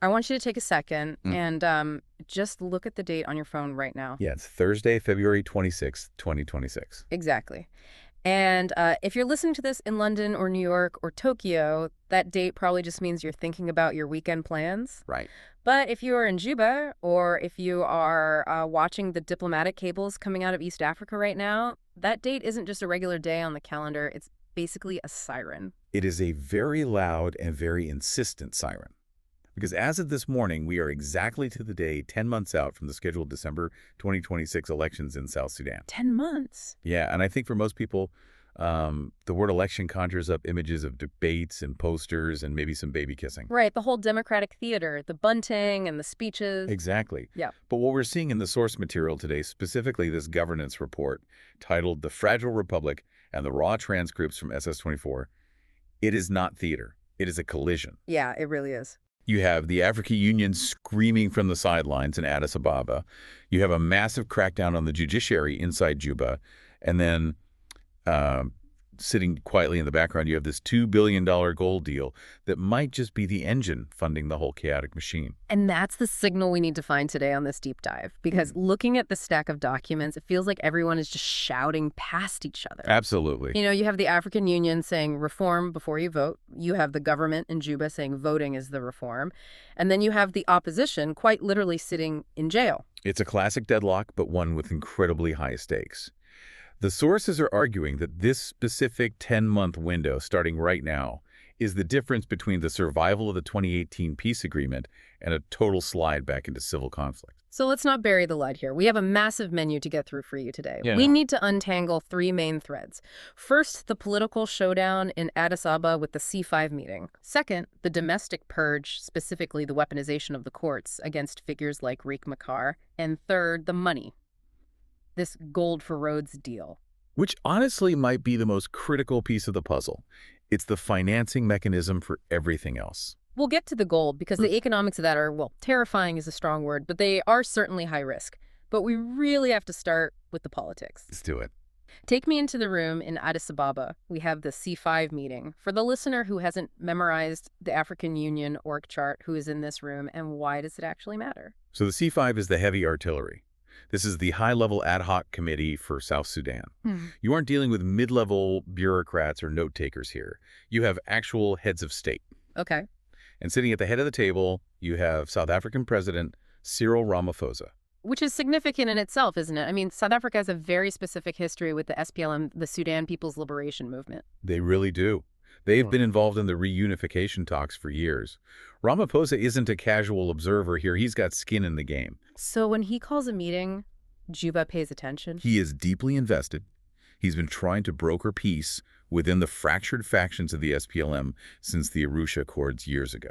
I want you to take a second and just look at the date on your phone right now. Yeah, it's Thursday, February 26th, 2026. Exactly. And if you're listening to this in London or New York or Tokyo, that date probably just means you're thinking about your weekend plans. Right. But if you are in Juba or if you are watching the diplomatic cables coming out of East Africa right now, that date isn't just a regular day on the calendar. It's basically a siren. It is a very loud and very insistent siren. Because as of this morning, we are exactly to the day 10 months out from the scheduled December 2026 elections in South Sudan. 10 months. Yeah, and I think for most people, the word election conjures up images of debates and posters and maybe some baby kissing. Right, the whole democratic theater, the bunting and the speeches. Exactly. Yeah. But what we're seeing in the source material today, specifically this governance report titled The Fragile Republic and the Raw Transcripts from SS-24, it is not theater. It is a collision. Yeah, it really is. You have the African Union screaming from the sidelines in Addis Ababa. You have a massive crackdown on the judiciary inside Juba. And then sitting quietly in the background, you have this $2 billion gold deal that might just be the engine funding the whole chaotic machine. And that's the signal we need to find today on this deep dive. Because looking at the stack of documents, it feels like everyone is just shouting past each other. Absolutely. You know, you have the African Union saying reform before you vote. You have the government in Juba saying voting is the reform. And then you have the opposition quite literally sitting in jail. It's a classic deadlock, but one with incredibly high stakes. The sources are arguing that this specific 10-month window starting right now is the difference between the survival of the 2018 peace agreement and a total slide back into civil conflict. So let's not bury the lead here. We have a massive menu to get through for you today. Yeah. We need to untangle three main threads. First, the political showdown in Addis Ababa with the C5 meeting. Second, the domestic purge, specifically the weaponization of the courts against figures like Riek Machar. And third, the money. This gold for roads deal. Which honestly might be the most critical piece of the puzzle. It's the financing mechanism for everything else. We'll get to the gold because the economics of that are, well, terrifying is a strong word, but they are certainly high risk. But we really have to start with the politics. Let's do it. Take me into the room in Addis Ababa. We have the C5 meeting. For the listener who hasn't memorized the African Union org chart, who is in this room, and why does it actually matter? So the C5 is the heavy artillery. This is the high-level ad hoc committee for South Sudan. You aren't dealing with mid-level bureaucrats or note-takers here. You have actual heads of state. Okay. And sitting at the head of the table, you have South African President Cyril Ramaphosa. Which is significant in itself, isn't it? I mean, South Africa has a very specific history with the SPLM, the Sudan People's Liberation Movement. They really do. They've been involved in the reunification talks for years. Ramaphosa isn't a casual observer here. He's got skin in the game. So when he calls a meeting, Juba pays attention? He is deeply invested. He's been trying to broker peace within the fractured factions of the SPLM since the Arusha Accords years ago.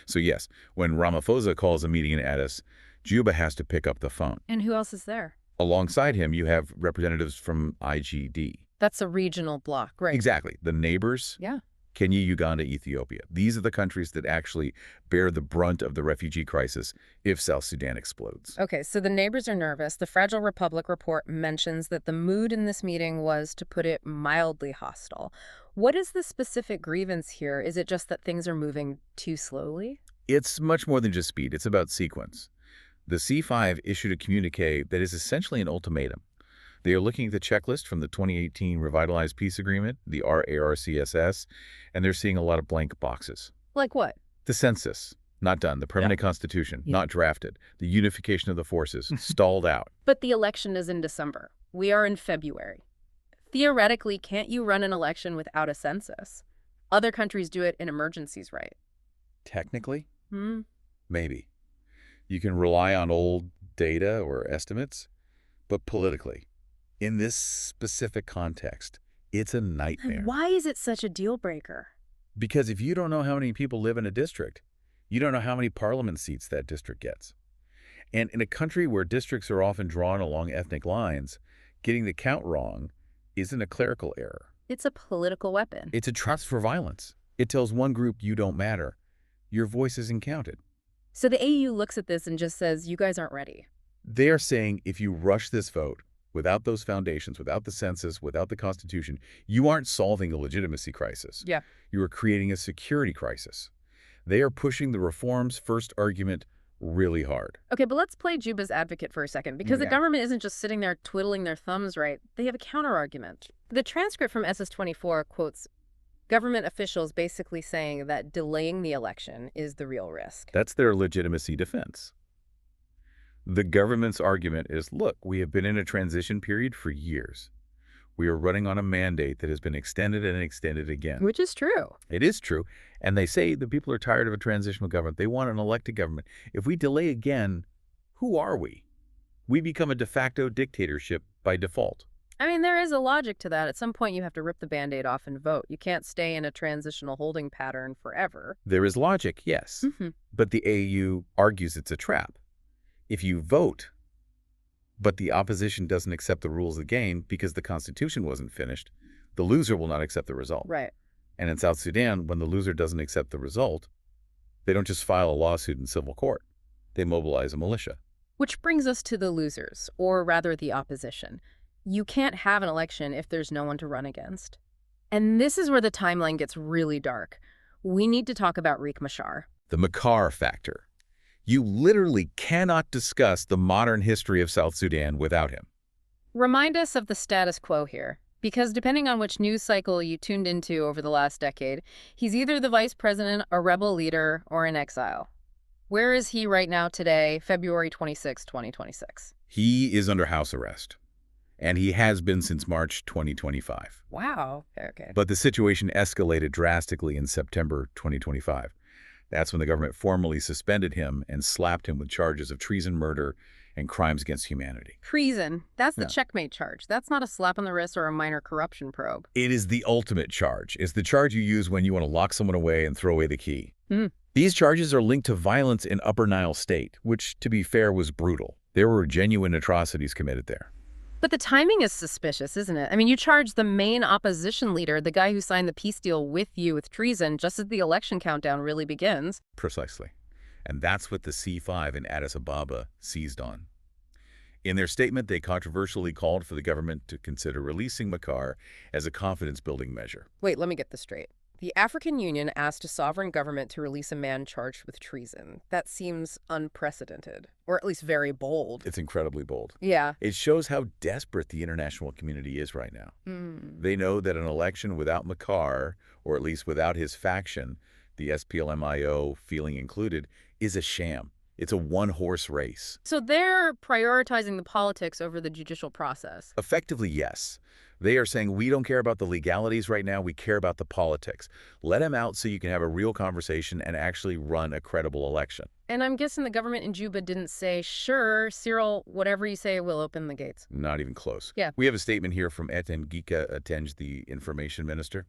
So yes, when Ramaphosa calls a meeting in Addis, Juba has to pick up the phone. And who else is there? Alongside him, you have representatives from IGD. That's a regional bloc, right? Exactly. The neighbors. Yeah. Kenya, Uganda, Ethiopia. These are the countries that actually bear the brunt of the refugee crisis if South Sudan explodes. Okay, so the neighbors are nervous. The Fragile Republic report mentions that the mood in this meeting was, to put it mildly, hostile. What is the specific grievance here? Is it just that things are moving too slowly? It's much more than just speed. It's about sequence. The C5 issued a communique that is essentially an ultimatum. They are looking at the checklist from the 2018 Revitalized Peace Agreement, the RARCSS, and they're seeing a lot of blank boxes. Like what? The census, not done. The permanent constitution, not drafted. The unification of the forces, stalled out. But the election is in December. We are in February. Theoretically, can't you run an election without a census? Other countries do it in emergencies, right? Technically, maybe. You can rely on old data or estimates, but politically, in this specific context, it's a nightmare. Why is it such a deal breaker? Because if you don't know how many people live in a district, you don't know how many parliament seats that district gets. And in a country where districts are often drawn along ethnic lines, getting the count wrong isn't a clerical error. It's a political weapon. It's a trust for violence. It tells one group you don't matter. Your voice isn't counted. So the AU looks at this and just says, you guys aren't ready. They are saying if you rush this vote, without those foundations, without the census, without the Constitution, you aren't solving a legitimacy crisis. Yeah. You are creating a security crisis. They are pushing the reforms first argument really hard. Okay, but let's play Juba's advocate for a second, because the Yeah. government isn't just sitting there twiddling their thumbs, right? They have a counterargument. The transcript from SS-24 quotes government officials basically saying that delaying the election is the real risk. That's their legitimacy defense. The government's argument is, look, we have been in a transition period for years. We are running on a mandate that has been extended and extended again. Which is true. It is true. And they say the people are tired of a transitional government. They want an elected government. If we delay again, who are we? We become a de facto dictatorship by default. I mean, there is a logic to that. At some point, you have to rip the Band-Aid off and vote. You can't stay in a transitional holding pattern forever. There is logic, yes. But the AU argues it's a trap. If you vote, but the opposition doesn't accept the rules of the game because the Constitution wasn't finished, the loser will not accept the result. Right. And in South Sudan, when the loser doesn't accept the result, they don't just file a lawsuit in civil court. They mobilize a militia. Which brings us to the losers, or rather the opposition. You can't have an election if there's no one to run against. And this is where the timeline gets really dark. We need to talk about Riek Machar. The Machar factor. You literally cannot discuss the modern history of South Sudan without him. Remind us of the status quo here, because depending on which news cycle you tuned into over the last decade, he's either the vice president, a rebel leader, or in exile. Where is he right now today, February 26, 2026? He is under house arrest, and he has been since March 2025. Wow. Okay. But the situation escalated drastically in September 2025. That's when the government formally suspended him and slapped him with charges of treason, murder, and crimes against humanity. Treason. That's the Yeah. checkmate charge. That's not a slap on the wrist or a minor corruption probe. It is the ultimate charge. It's the charge you use when you want to lock someone away and throw away the key. Mm. These charges are linked to violence in Upper Nile State, which, to be fair, was brutal. There were genuine atrocities committed there. But the timing is suspicious, isn't it? I mean, you charge the main opposition leader, the guy who signed the peace deal with you, with treason, just as the election countdown really begins. Precisely. And that's what the C5 in Addis Ababa seized on. In their statement, they controversially called for the government to consider releasing Machar as a confidence-building measure. Wait, let me get this straight. The African Union asked a sovereign government to release a man charged with treason. That seems unprecedented, or at least very bold. It's incredibly bold. Yeah. It shows how desperate the international community is right now. They know that an election without Machar, or at least without his faction, the SPLM-IO feeling included, is a sham. It's a one-horse race. So they're prioritizing the politics over the judicial process. Effectively, yes. They are saying, we don't care about the legalities right now, we care about the politics. Let him out so you can have a real conversation and actually run a credible election. And I'm guessing the government in Juba didn't say, sure, Cyril, whatever you say, we'll open the gates. Not even close. Yeah. We have a statement here from Eten Gika Atenge, the information minister.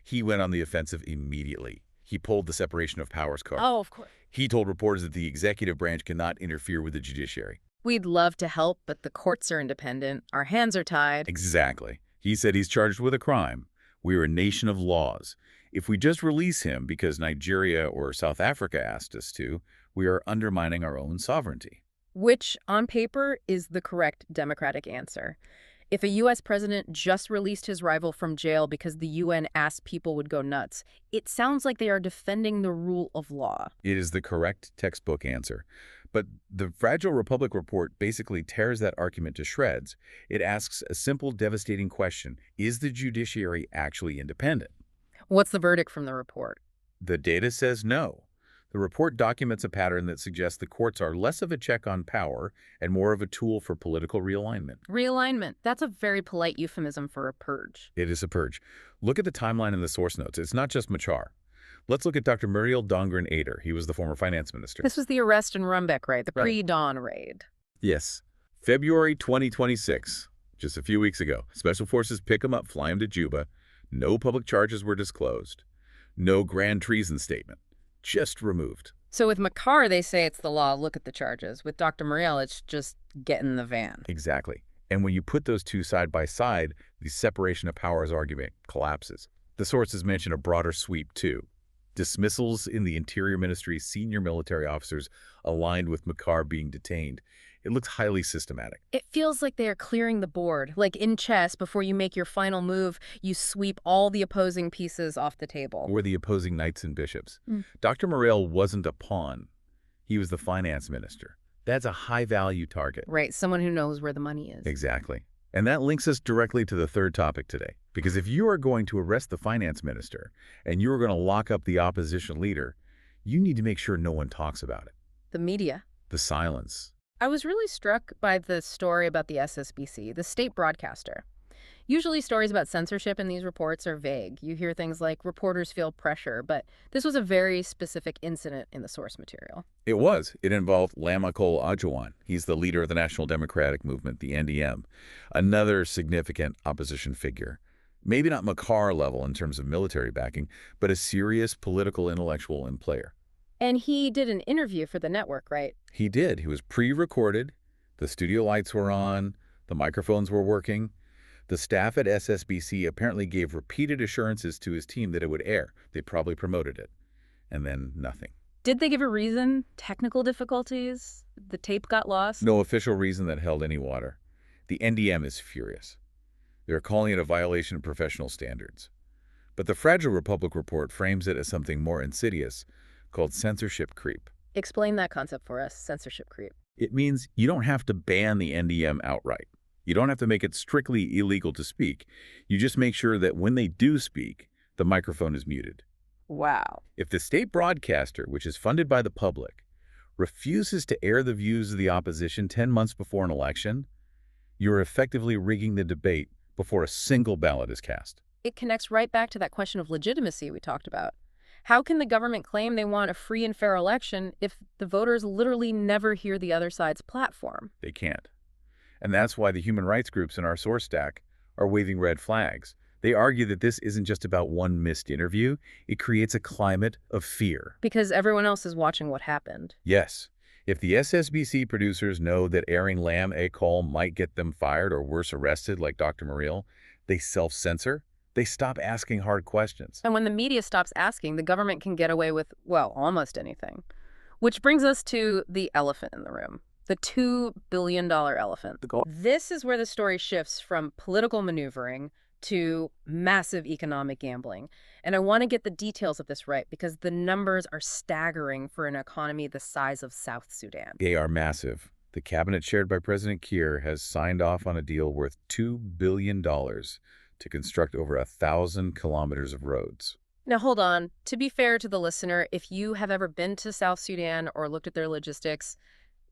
He went on the offensive immediately. He pulled the separation of powers card. Oh, of course. He told reporters that the executive branch cannot interfere with the judiciary. We'd love to help, but the courts are independent. Our hands are tied. Exactly. He said he's charged with a crime. We are a nation of laws. If we just release him because Nigeria or South Africa asked us to, we are undermining our own sovereignty. Which, on paper, is the correct democratic answer. If a U.S. president just released his rival from jail because the UN asked people would go nuts, it sounds like they are defending the rule of law. It is the correct textbook answer. But the Fragile Republic report basically tears that argument to shreds. It asks a simple, devastating question. Is the judiciary actually independent? What's the verdict from the report? The data says no. The report documents a pattern that suggests the courts are less of a check on power and more of a tool for political realignment. Realignment. That's a very polite euphemism for a purge. It is a purge. Look at the timeline in the source notes. It's not just Machar. Let's look at Dr. Marial Dongrin Ater. He was the former finance minister. This was the arrest in Rumbek, right? The Right. pre-dawn raid. Yes. February 2026, just a few weeks ago. Special forces pick him up, fly him to Juba. No public charges were disclosed. No grand treason statement. Just removed. So with Machar, they say it's the law. Look at the charges. With Dr. Mariel, it's just get in the van. Exactly. And when you put those two side by side, the separation of powers argument collapses. The sources mention a broader sweep, too. Dismissals in the Interior Ministry's senior military officers aligned with Machar being detained, It looks highly systematic. It feels like they are clearing the board. Like in chess, before you make your final move, you sweep all the opposing pieces off the table. Or the opposing knights and bishops. Mm. Dr. Marial wasn't a pawn. He was the finance minister. That's a high-value target. Right, someone who knows where the money is. Exactly. And that links us directly to the third topic today. Because if you are going to arrest the finance minister and you are going to lock up the opposition leader, you need to make sure no one talks about it. The media. The silence. I was really struck by the story about the SSBC, the state broadcaster. Usually stories about censorship in these reports are vague. You hear things like reporters feel pressure, but this was a very specific incident in the source material. It was. It involved Lamakol Adjouan. He's the leader of the National Democratic Movement, the NDM, another significant opposition figure. Maybe not Machar level in terms of military backing, but a serious political intellectual and player. And he did an interview for the network, right? He did. He was pre-recorded. The studio lights were on. The microphones were working. The staff at SSBC apparently gave repeated assurances to his team that it would air. They probably promoted it. And then nothing. Did they give a reason? Technical difficulties? The tape got lost? No official reason that held any water. The NDM is furious. They're calling it a violation of professional standards. But the Fragile Republic report frames it as something more insidious, called censorship creep. Explain that concept for us, censorship creep. It means you don't have to ban the NDM outright. You don't have to make it strictly illegal to speak. You just make sure that when they do speak, the microphone is muted. Wow. If the state broadcaster, which is funded by the public, refuses to air the views of the opposition 10 months before an election, you're effectively rigging the debate before a single ballot is cast. It connects right back to that question of legitimacy we talked about. How can the government claim they want a free and fair election if the voters literally never hear the other side's platform? They can't. And that's why the human rights groups in our source stack are waving red flags. They argue that this isn't just about one missed interview. It creates a climate of fear. Because everyone else is watching what happened. Yes. If the SSBC producers know that airing Lam A call might get them fired or worse arrested like Dr. Marial, they self-censor. They stop asking hard questions. And when the media stops asking, the government can get away with, well, almost anything. Which brings us to the elephant in the room. The $2 billion elephant. This is where the story shifts from political maneuvering to massive economic gambling. And I want to get the details of this right because the numbers are staggering for an economy the size of South Sudan. They are massive. The cabinet chaired by President Kiir has signed off on a deal worth $2 billion to construct over 1,000 kilometers of roads. Now, hold on. To be fair to the listener, if you have ever been to South Sudan or looked at their logistics,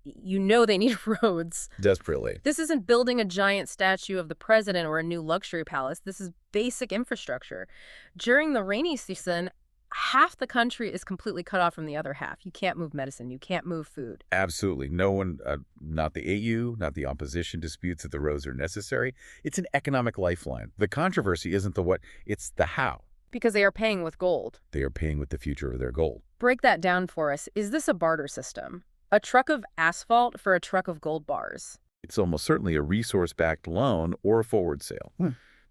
you know they need roads. Desperately. This isn't building a giant statue of the president or a new luxury palace. This is basic infrastructure. During the rainy season, half the country is completely cut off from the other half. You can't move medicine. You can't move food. Absolutely. No one, not the AU, not the opposition disputes that the roads are necessary. It's an economic lifeline. The controversy isn't the what, it's the how. Because they are paying with gold. They are paying with the future of their gold. Break that down for us. Is this a barter system? A truck of asphalt for a truck of gold bars? It's almost certainly a resource-backed loan or a forward sale.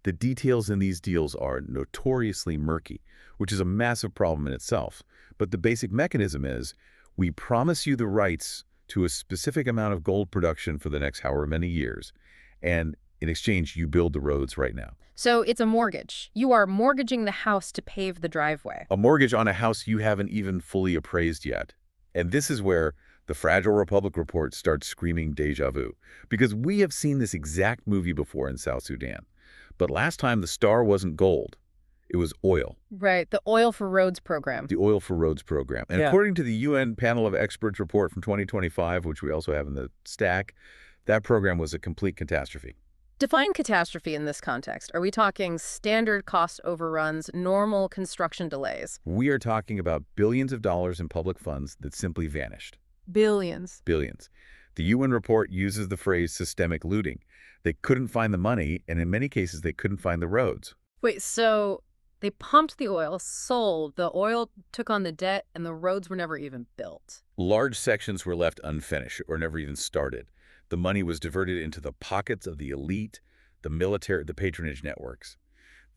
The details in these deals are notoriously murky, which is a massive problem in itself. But the basic mechanism is, we promise you the rights to a specific amount of gold production for the next however many years, and in exchange, you build the roads right now. So it's a mortgage. You are mortgaging the house to pave the driveway. A mortgage on a house you haven't even fully appraised yet. And this is where the Fragile Republic report starts screaming deja vu, because we have seen this exact movie before in South Sudan. But last time the star wasn't gold, it was oil. Right, the Oil for Roads program. The Oil for Roads program. And according to the UN Panel of Experts report from 2025, which we also have in the stack, that program was a complete catastrophe. Define catastrophe in this context. Are we talking standard cost overruns, normal construction delays? We are talking about billions of dollars in public funds that simply vanished. Billions. Billions. The UN report uses the phrase systemic looting. They couldn't find the money, and in many cases, they couldn't find the roads. Wait, so they pumped the oil, sold, the oil took on the debt, and the roads were never even built. Large sections were left unfinished or never even started. The money was diverted into the pockets of the elite, the military, the patronage networks.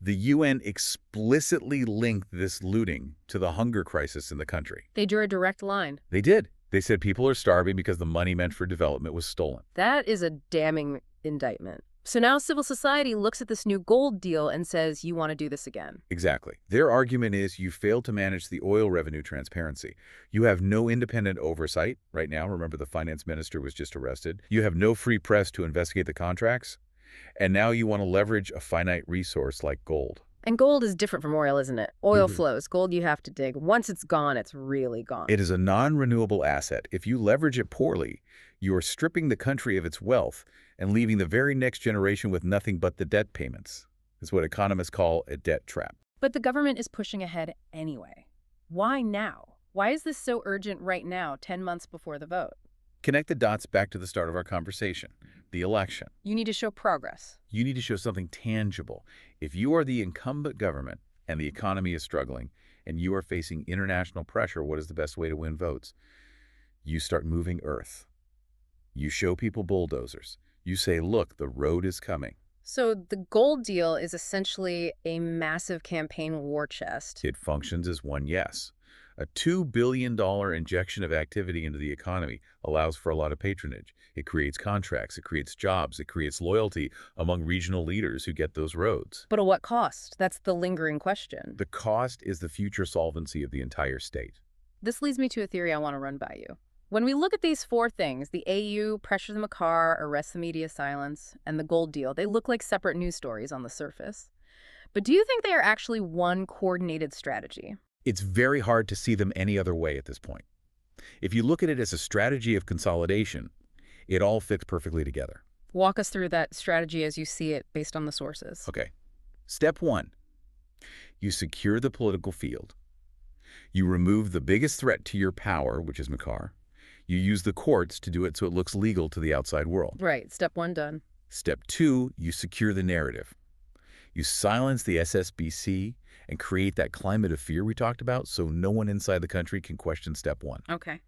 The UN explicitly linked this looting to the hunger crisis in the country. They drew a direct line. They did. They said people are starving because the money meant for development was stolen. That is a damning indictment. So now civil society looks at this new gold deal and says, you want to do this again. Exactly. Their argument is you failed to manage the oil revenue transparency. You have no independent oversight right now. Remember, the finance minister was just arrested. You have no free press to investigate the contracts. And now you want to leverage a finite resource like gold. And gold is different from oil, isn't it? Oil flows. Gold you have to dig. Once it's gone, it's really gone. It is a non-renewable asset. If you leverage it poorly, you are stripping the country of its wealth and leaving the very next generation with nothing but the debt payments. It's what economists call a debt trap. But the government is pushing ahead anyway. Why now? Why is this so urgent right now, 10 months before the vote? Connect the dots back to the start of our conversation, the election. You need to show progress. You need to show something tangible. If you are the incumbent government and the economy is struggling and you are facing international pressure, what is the best way to win votes? You start moving earth. You show people bulldozers. You say, look, the road is coming. So the gold deal is essentially a massive campaign war chest. It functions as one yes. A $2 billion injection of activity into the economy allows for a lot of patronage. It creates contracts, it creates jobs, it creates loyalty among regional leaders who get those roads. But at what cost? That's the lingering question. The cost is the future solvency of the entire state. This leads me to a theory I want to run by you. When we look at these four things, the AU, pressure the Machar, arrest the media silence, and the gold deal, they look like separate news stories on the surface. But do you think they are actually one coordinated strategy? It's very hard to see them any other way at this point. If you look at it as a strategy of consolidation, it all fits perfectly together. Walk us through that strategy as you see it based on the sources. Okay. Step 1. You secure the political field. You remove the biggest threat to your power, which is Machar. You use the courts to do it so it looks legal to the outside world. Right. Step 1 done. Step 2, you secure the narrative. You silence the SSBC and create that climate of fear we talked about so no one inside the country can question step 1. Okay.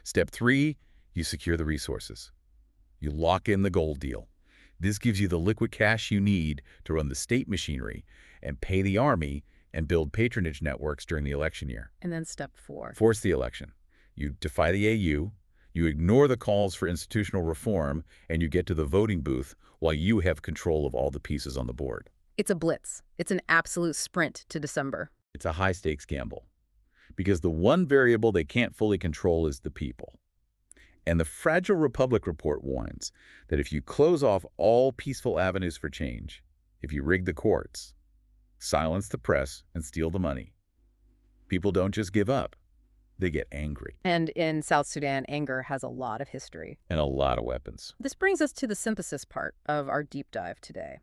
Step 3, you secure the resources. You lock in the gold deal. This gives you the liquid cash you need to run the state machinery and pay the army and build patronage networks during the election year. And then step 4. Force the election. You defy the AU, you ignore the calls for institutional reform, and you get to the voting booth while you have control of all the pieces on the board. It's a blitz. It's an absolute sprint to December. It's a high-stakes gamble because the one variable they can't fully control is the people. And the Fragile Republic report warns that if you close off all peaceful avenues for change, if you rig the courts, silence the press, and steal the money, people don't just give up. They get angry. And in South Sudan, anger has a lot of history. And a lot of weapons. This brings us to the synthesis part of our deep dive today.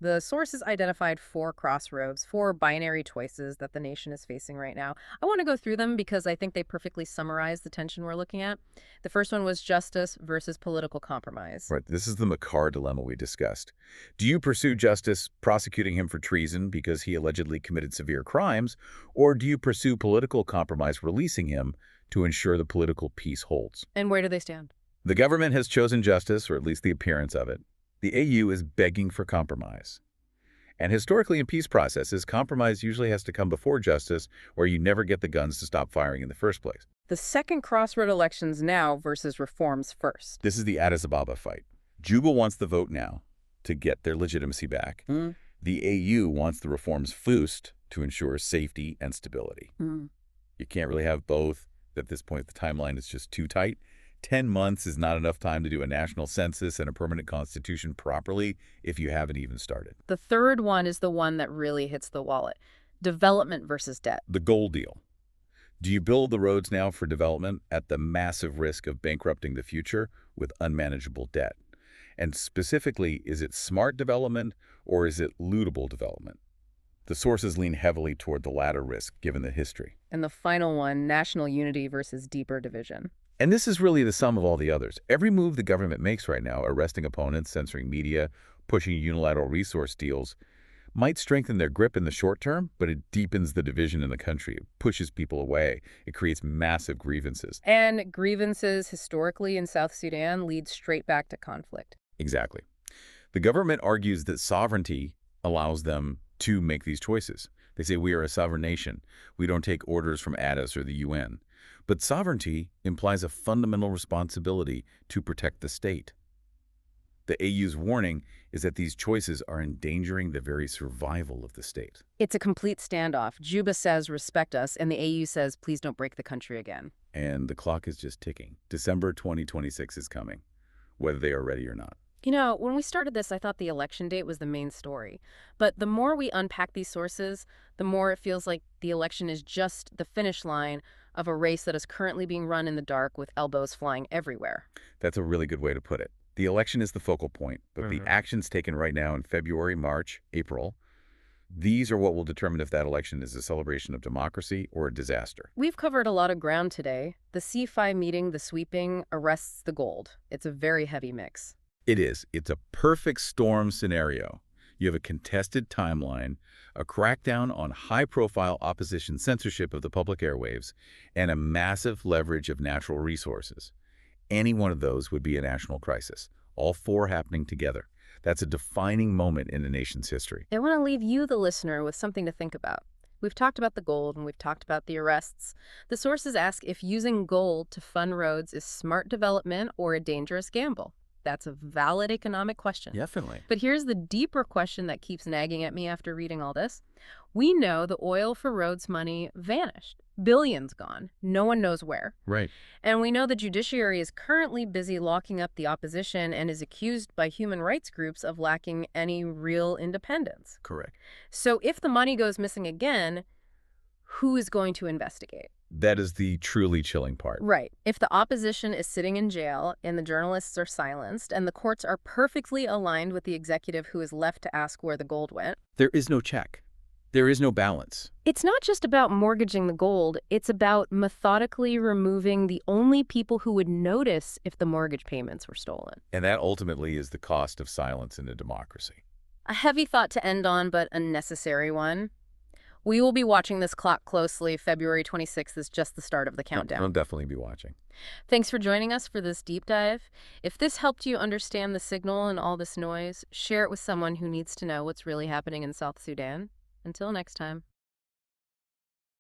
The sources identified 4 crossroads, 4 binary choices that the nation is facing right now. I want to go through them because I think they perfectly summarize the tension we're looking at. The first one was justice versus political compromise. Right. This is the Machar dilemma we discussed. Do you pursue justice, prosecuting him for treason because he allegedly committed severe crimes, or do you pursue political compromise, releasing him to ensure the political peace holds? And where do they stand? The government has chosen justice, or at least the appearance of it. The AU is begging for compromise. And historically in peace processes, compromise usually has to come before justice, or you never get the guns to stop firing in the first place. The second crossroad elections now versus reforms first. This is the Addis Ababa fight. Juba wants the vote now to get their legitimacy back. The AU wants the reforms first to ensure safety and stability. You can't really have both. At this point, the timeline is just too tight. 10 months is not enough time to do a national census and a permanent constitution properly if you haven't even started. The third one is the one that really hits the wallet. Development versus debt. The gold deal. Do you build the roads now for development at the massive risk of bankrupting the future with unmanageable debt? And specifically, is it smart development or is it lootable development? The sources lean heavily toward the latter risk, given the history. And the final one, national unity versus deeper division. And this is really the sum of all the others. Every move the government makes right now, arresting opponents, censoring media, pushing unilateral resource deals, might strengthen their grip in the short term, but it deepens the division in the country. It pushes people away. It creates massive grievances. And grievances historically in South Sudan lead straight back to conflict. Exactly. The government argues that sovereignty allows them to make these choices. They say we are a sovereign nation. We don't take orders from Addis or the UN. But sovereignty implies a fundamental responsibility to protect the state. The AU's warning is that these choices are endangering the very survival of the state. It's a complete standoff. Juba says, respect us, and the AU says, please don't break the country again. And the clock is just ticking. December 2026 is coming, whether they are ready or not. You know, when we started this, I thought the election date was the main story. But the more we unpack these sources, the more it feels like the election is just the finish line of a race that is currently being run in the dark with elbows flying everywhere. That's a really good way to put it. The election is the focal point, but the actions taken right now in February, March, April, these are what will determine if that election is a celebration of democracy or a disaster. We've covered a lot of ground today. The C5 meeting, the sweeping, arrests the gold. It's a very heavy mix. It is. It's a perfect storm scenario. You have a contested timeline, a crackdown on high-profile opposition censorship of the public airwaves, and a massive leverage of natural resources. Any one of those would be a national crisis, all four happening together. That's a defining moment in a nation's history. I want to leave you, the listener, with something to think about. We've talked about the gold and we've talked about the arrests. The sources ask if using gold to fund roads is smart development or a dangerous gamble. That's a valid economic question. Definitely. But here's the deeper question that keeps nagging at me after reading all this. We know the oil for roads money vanished. Billions gone. No one knows where. Right. And we know the judiciary is currently busy locking up the opposition and is accused by human rights groups of lacking any real independence. Correct. So if the money goes missing again, who is going to investigate? That is the truly chilling part. Right. If the opposition is sitting in jail and the journalists are silenced and the courts are perfectly aligned with the executive who is left to ask where the gold went, There is no check. There is no balance. it's not just about mortgaging the gold. It's about methodically removing the only people who would notice if the mortgage payments were stolen. And that ultimately is the cost of silence in a democracy. A heavy thought to end on, but a necessary one. We will be watching this clock closely. February 26th is just the start of the countdown. I'll definitely be watching. Thanks for joining us for this deep dive. If this helped you understand the signal and all this noise, share it with someone who needs to know what's really happening in South Sudan. Until next time.